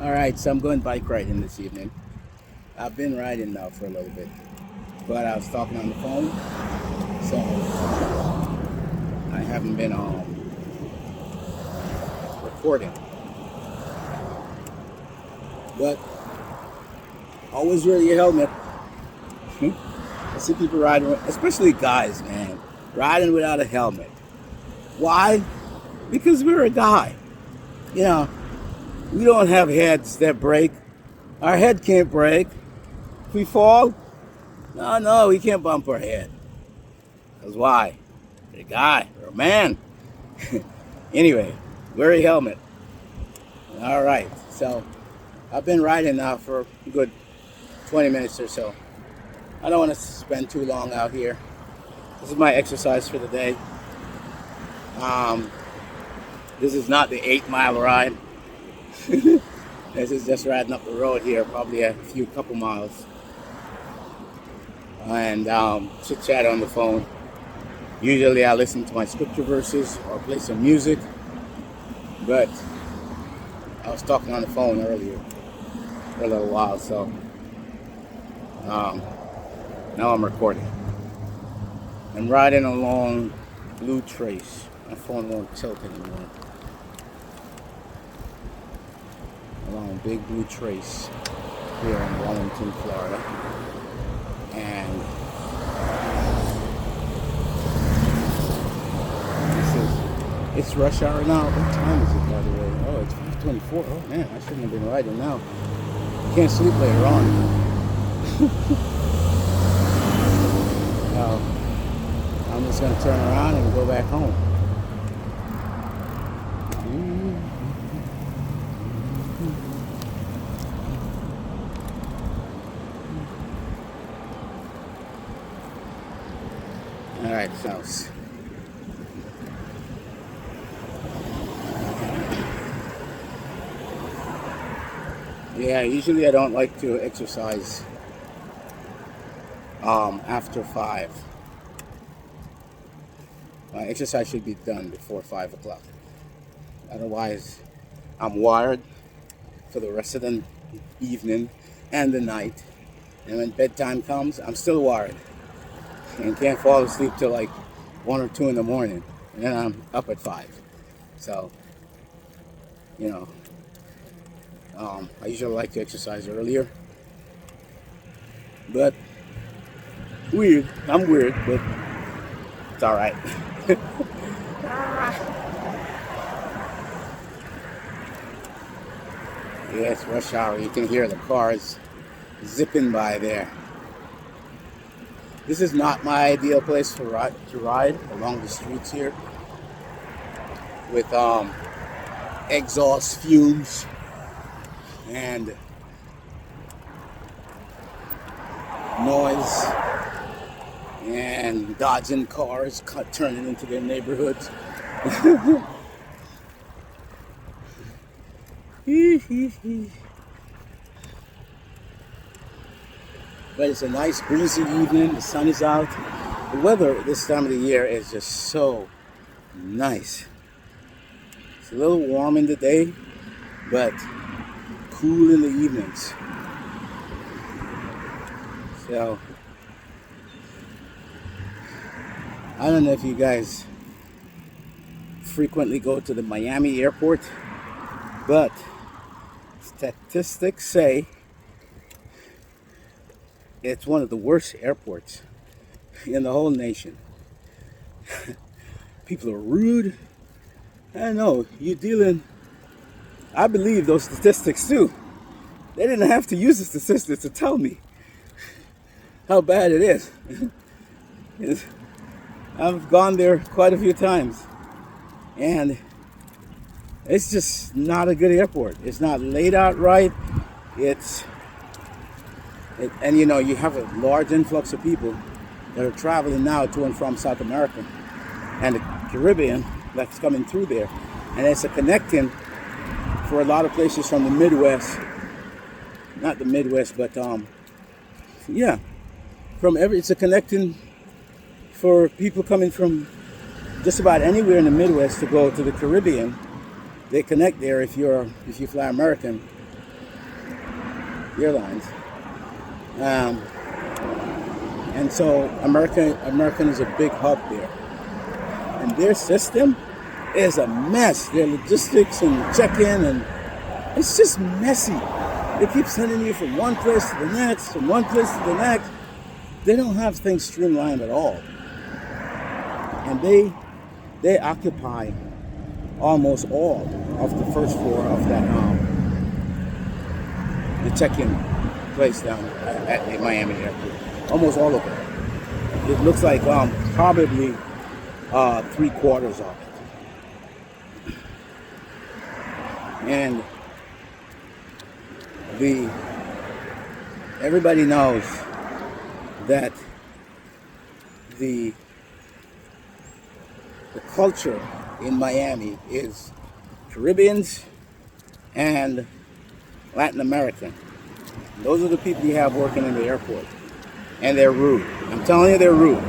All right, so I'm going bike riding this evening. I've been riding now for a little bit, but I was talking on the phone, so I haven't been recording. But always wear your helmet. I see people riding, especially guys, man, riding without a helmet. Why? Because we're a guy. You know, we don't have heads that break. Our head can't break. If we fall, no, we can't bump our head. Because why? We're a guy, we're a man. Anyway, wear a helmet. All right, so I've been riding now for a good 20 minutes or so. I don't want to spend too long out here. This is my exercise for the day. Um, this is not the 8 mile ride. This is just riding up the road here, probably a couple miles. And chit chat on the phone. Usually I listen to my scripture verses or play some music. But I was talking on the phone earlier for a little while, so now I'm recording. I'm riding along Blue Trace. My phone won't tilt anymore. Along Big Blue Trace here in Wellington, Florida. And it's rush hour now. What time is it, by the way? Oh, it's 5:24. Oh man, I shouldn't have been riding now. Can't sleep later on. I'm just gonna turn around and go back home. All right, so yeah, usually I don't like to exercise after 5. My exercise should be done before 5 o'clock. Otherwise, I'm wired for the rest of the evening and the night. And when bedtime comes, I'm still wired and can't fall asleep till like 1 or 2 in the morning. And then I'm up at 5. So, you know, I usually like to exercise earlier. But weird. I'm weird, but it's all right. Yeah, it's rush hour. You can hear the cars zipping by there. This is not my ideal place to ride along the streets here with exhaust fumes and noise and dodging cars turning into their neighborhoods. But it's a nice breezy evening. The sun is out. The weather this time of the year is just so nice. It's a little warm in the day, but cool in the evenings. So I don't know if you guys frequently go to the Miami airport, but statistics say it's one of the worst airports in the whole nation. People are rude. I don't know, I believe those statistics too. They didn't have to use the statistics to tell me how bad it is. I've gone there quite a few times, and it's just not a good airport. It's not laid out right. And you know, you have a large influx of people that are traveling now to and from South America and the Caribbean that's coming through there. And it's a connecting for a lot of places from the Midwest. Not the Midwest, but it's a connecting for people coming from just about anywhere in the Midwest to go to the Caribbean. They connect there if you fly American. Airlines. Um, and so American is a big hub there. And their system is a mess. Their logistics and check-in, and it's just messy. They keep sending you from one place to the next, from one place to the next. They don't have things streamlined at all. And they occupy almost all of the first floor of that the check-in place down at the Miami airport. Almost all of it. It looks like probably 3/4 of it. And everybody knows that the culture in Miami is Caribbeans and Latin American. Those are the people you have working in the airport. And they're rude. I'm telling you, they're rude.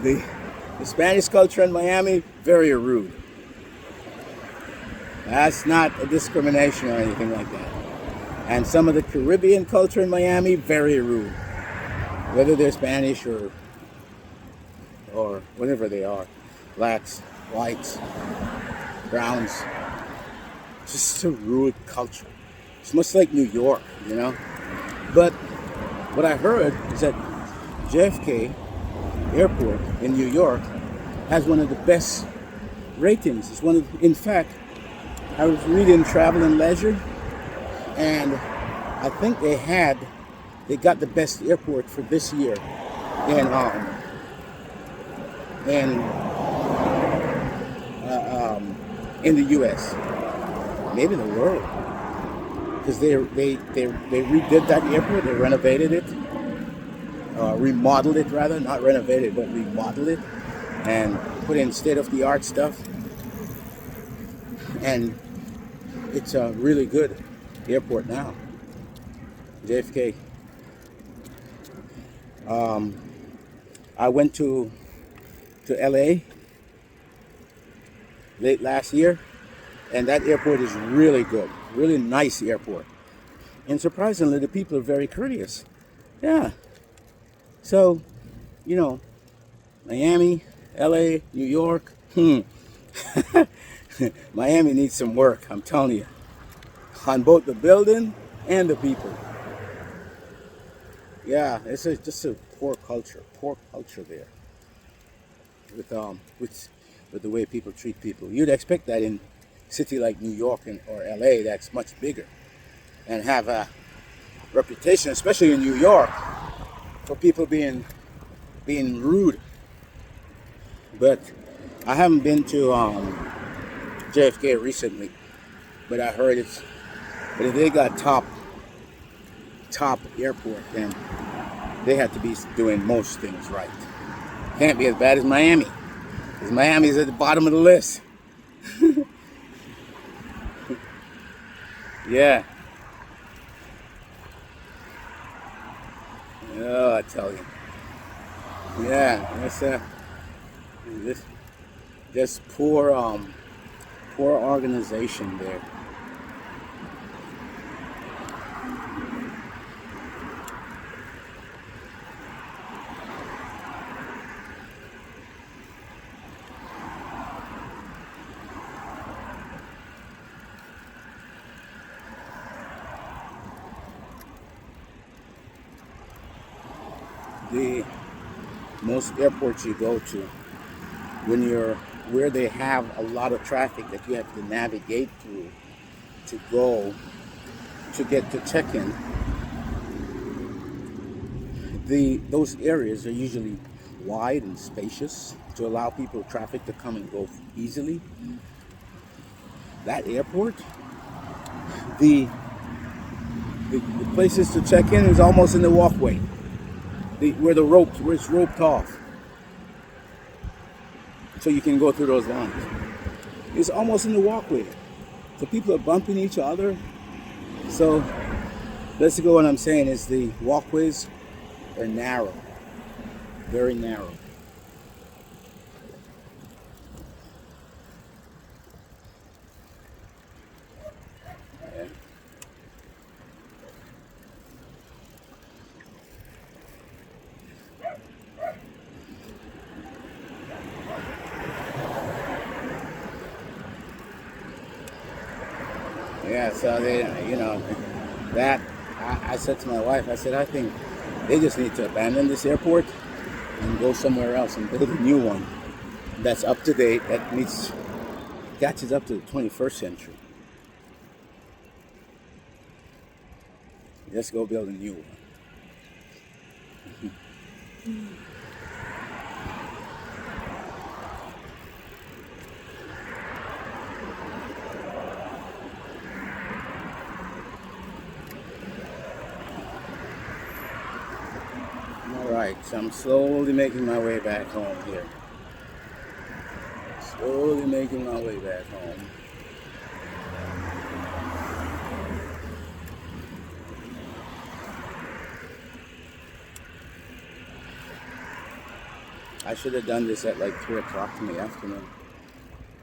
the Spanish culture in Miami, very rude. That's not a discrimination or anything like that. And some of the Caribbean culture in Miami, very rude. Whether they're Spanish or whatever they are. Blacks, whites, browns. Just a rude culture. It's much like New York, you know. But what I heard is that JFK Airport in New York has one of the best ratings. It's one of, in fact, I was reading Travel and Leisure, and I think they got the best airport for this year in the U.S., maybe the world, because they redid that airport. They renovated it, remodeled it rather, not renovated, but remodeled it, and put in state-of-the-art stuff. And it's a really good airport now, JFK. I went to LA late last year, and that airport is really good, really nice airport. And surprisingly, the people are very courteous. Yeah. So, you know, Miami, LA, New York. Miami needs some work, I'm telling you, on both the building and the people. Yeah, it's just a poor culture there with the way people treat people. You'd expect that in a city like New York or LA, that's much bigger, and have a reputation, especially in New York, for people being rude. But I haven't been to JFK recently, but I heard but if they got top airport, then they have to be doing most things right. Can't be as bad as Miami, because Miami's at the bottom of the list. Yeah. Oh, I tell you. Yeah, that's just poor organization there. Most airports you go to, where they have a lot of traffic that you have to navigate through to go to get to check-in, those areas are usually wide and spacious to allow traffic to come and go easily. That airport, the places to check in is almost in the walkway, where it's roped off, so you can go through those lines. It's almost in the walkway, so people are bumping each other. So basically what I'm saying is the walkways are narrow, very narrow. Yeah, so they, that I said to my wife, I said, I think they just need to abandon this airport and go somewhere else and build a new one that's up to date, that meets catches up to the 21st century. Just go build a new one. All right, so I'm slowly making my way back home here. Slowly making my way back home. I should have done this at like 3 o'clock in the afternoon.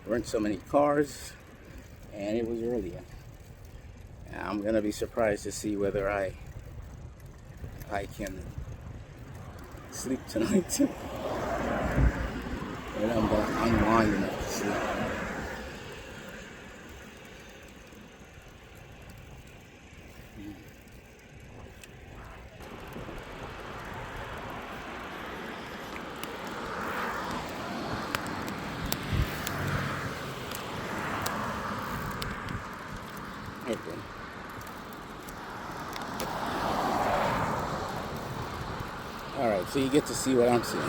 There weren't so many cars, and it was earlier. I'm gonna be surprised to see whether I can sleep tonight. And I'm gonna unwind enough to sleep. Okay. Alright, so you get to see what I'm seeing.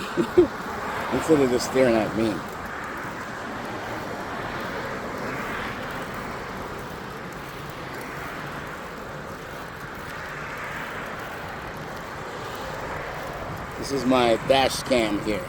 Instead of just staring at me. This is my dash cam here.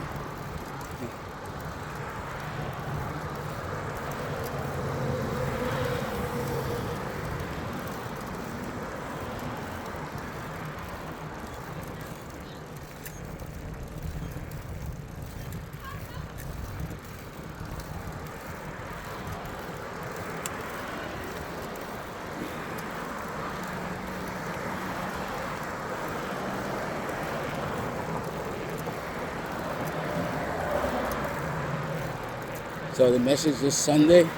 So the message this Sunday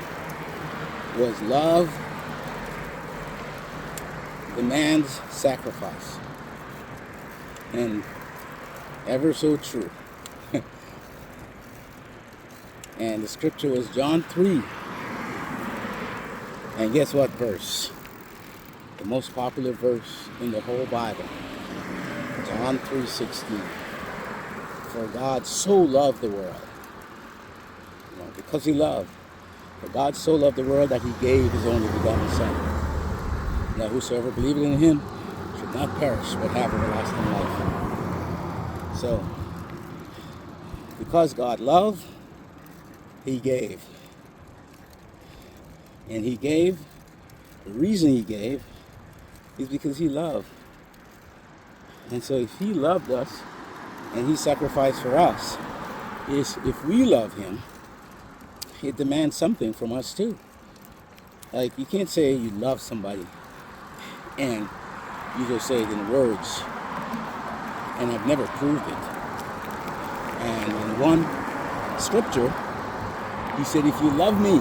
was love demands sacrifice. And ever so true. And the scripture was John 3. And guess what verse? The most popular verse in the whole Bible. John 3:16. For God so loved the world. Because he loved. For God so loved the world that he gave his only begotten Son. That whosoever believeth in him should not perish but have everlasting life. So, because God loved, he gave. And he gave, the reason he gave is because he loved. And so if he loved us and he sacrificed for us, is if we love him, it demands something from us too. Like, you can't say you love somebody and you just say it in words, and I've never proved it. And in one scripture, he said, if you love me,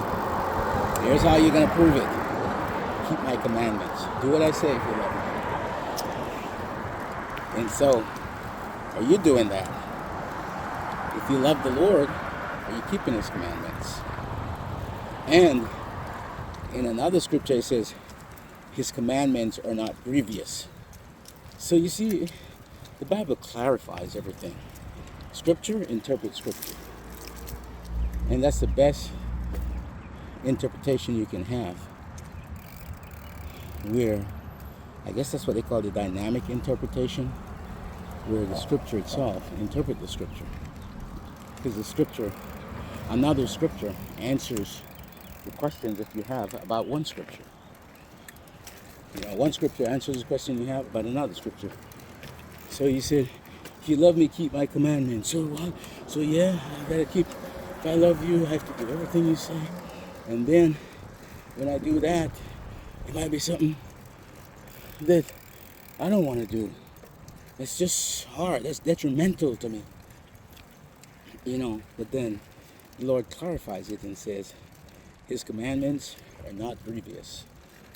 here's how you're going to prove it. Keep my commandments. Do what I say if you love me. And so, are you doing that? If you love the Lord, are you keeping his commandments? And in another scripture it says, his commandments are not grievous. So you see, the Bible clarifies everything. Scripture interprets scripture. And that's the best interpretation you can have. Where, I guess that's what they call the dynamic interpretation, where the scripture itself interprets the scripture. Because the scripture, another scripture, answers the questions that you have about one scripture. One scripture answers the question you have about another scripture. So you said, if you love me, keep my commandments. So what? So yeah, I gotta keep, if I love you, I have to do everything you say. And then, when I do that, it might be something that I don't want to do. It's just hard. That's detrimental to me. But then the Lord clarifies it and says, his commandments are not grievous.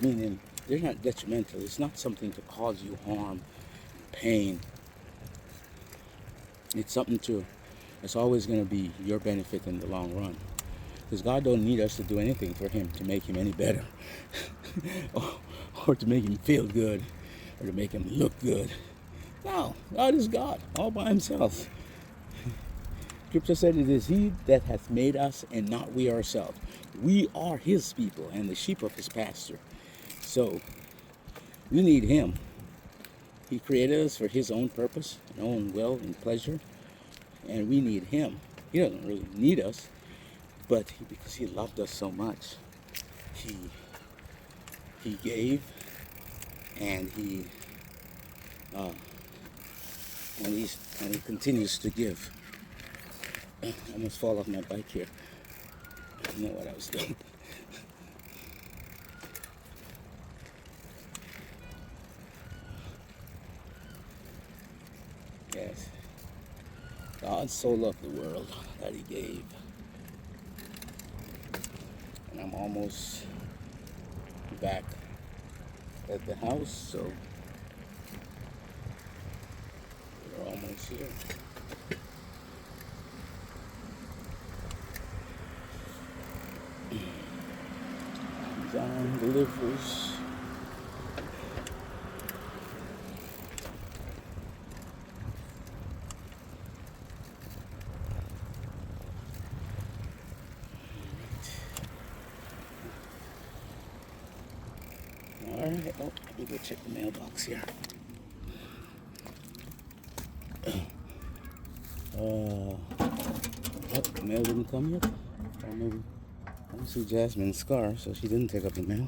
Meaning they're not detrimental. It's not something to cause you harm, pain. It's something to, it's always going to be your benefit in the long run. Because God don't need us to do anything for him to make him any better. or to make him feel good. Or to make him look good. No, God is God all by himself. Scripture said it is he that hath made us and not we ourselves. We are his people and the sheep of his pasture. So we need him. He created us for his own purpose, and own will and pleasure. And we need him. He doesn't really need us, but because he loved us so much, he gave, and uh, he continues to give. I almost fall off my bike here. I don't know what I was doing. Yes. God so loved the world that he gave. And I'm almost back at the house, so we're almost here. Amazon delivers. Alright, oh, let me go check the mailbox here. The mail didn't come yet? Or maybe, I don't see Jasmine's car, so she didn't take up the mail.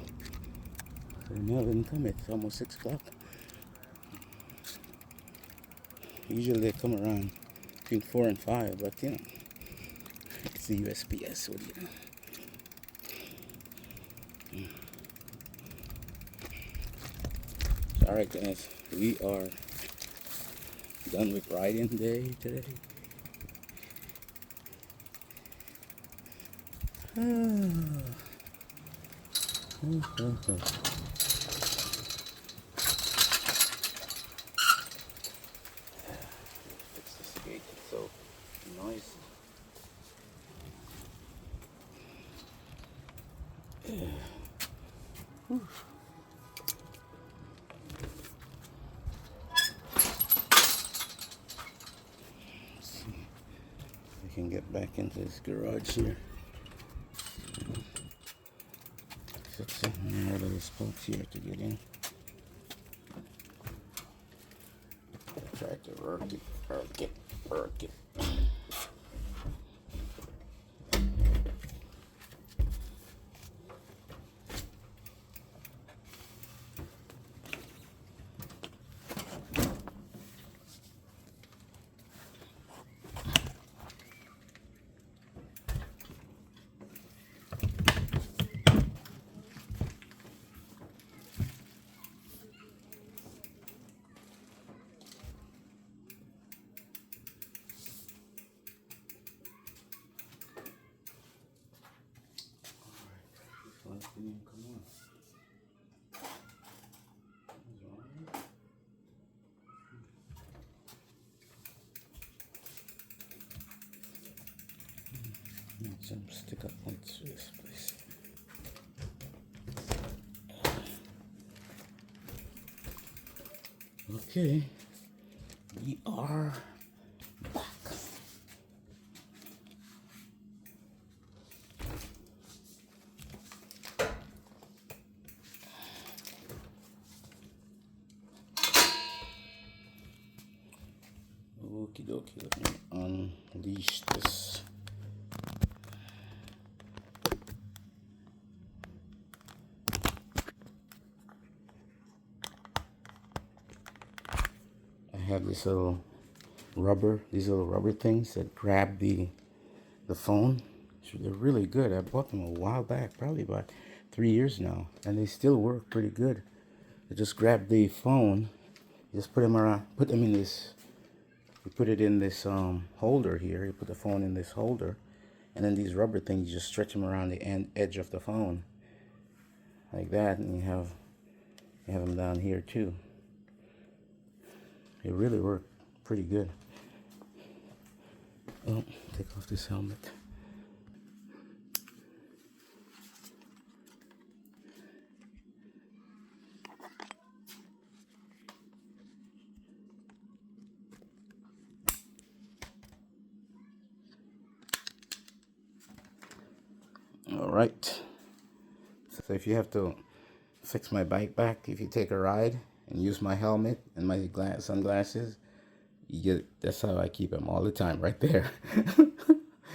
So the mail didn't come yet, it's almost 6 o'clock. Usually they come around between 4 and 5, but you know, it's the USPS, what do you know? Alright guys, we are done with riding day today. Fix this gate, it's so noisy. We can get back into this garage here. Fix it. More little spots here to get in. Try to work it. Come on. Some stick up points for this place. Okay, we are back. Okie dokie, let me unleash this. I have these little rubber things that grab the phone. So they're really good. I bought them a while back, probably about 3 years now, and they still work pretty good. You just grab the phone, you just put them in this. You put it in this holder here. You put the phone in this holder, and then these rubber things, you just stretch them around the edge of the phone, like that, and you have them down here too. It really worked pretty good. Oh, take off this helmet. All right. So if you have to fix my bike back, if you take a ride and use my helmet and my sunglasses, you get, that's how I keep them all the time, right there.